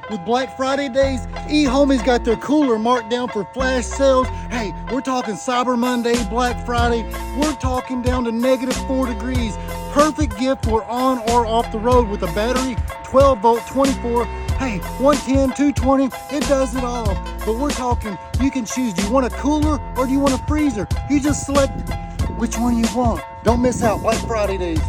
with Black Friday days, eHomie's got their cooler marked down for flash sales. Hey, we're talking Cyber Monday, Black Friday. We're talking down to -4 degrees. Perfect gift for on or off the road with a battery, 12 volt, 24. Hey, 110, 220, it does it all. But we're talking, you can choose. Do you want a cooler or do you want a freezer? You just select which one you want. Don't miss out, Black Friday days.